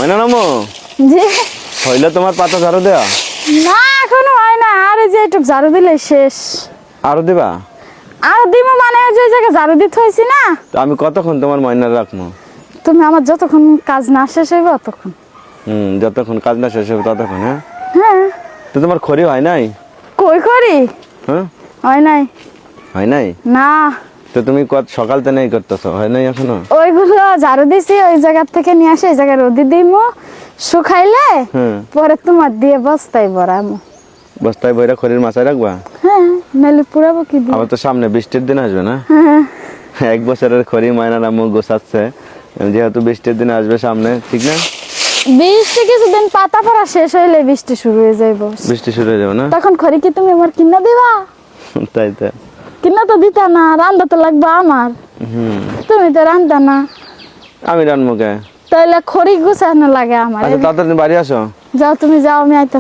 হয় না নামো? জি হইলে তোমার পাতা ঝাড়ু দেয়া? না এখনো হয় না, আরে যে একটু ঝাড়ু দিলে শেষ। আরো দিবা? আর দিব মানে যে জায়গায় ঝাড়ু দিতে হয়েছি না। তো আমি কতক্ষণ তোমার ময়না রাখবো? তুমি আমার যতক্ষণ কাজ না শেষ হইবে ততক্ষণ। যতক্ষণ কাজ না শেষ হবে ততক্ষণ। হ্যাঁ হ্যাঁ। তো তোমার খড়ি হয় নাই? কই করি? হ্যাঁ হয় নাই। হয় নাই? না তো তুমি সকাল থেকে নেই করতেছো, হয় নাই এখনো? ওইগুলো ঝাড়ু দিছি, ওই জায়গা থেকে নিয়ে আসে এই জায়গায় রোদি দিমু, শুকাইলে পরে তোমার দিয়ে বস্তায় ভরামু। বস্তায় বইরা খড়ির মাথায় রাখবা? হ্যাঁ নাহলে পুরাবো কি দিয়ে? আবার তো সামনে বৃষ্টির দিন আসবে না? হ্যাঁ 1 বছরের খড়ি ময়নার আম্মু গোছাচ্ছে, যেহেতু বৃষ্টির দিন আসবে সামনে, ঠিক না? বৃষ্টি কিছুদিন পাতা পড়া শেষ হইলে বৃষ্টি শুরু হয়ে যাইব। বৃষ্টি শুরু হয়ে যাবে না? তখন খড়ি কি তুমি আমার কিনা দিবা? তাই তো। কিনা তো দিতা না, রান্দা তো লাগবে আমার। তুমি তো রান্দা না। আমি রান্নবো কে? তাহলে খড়ি গুছানো লাগে আমার। আচ্ছা তাড়াতাড়ি বাড়ি আসো। যাও তুমি যাও, আমি আইতাছি।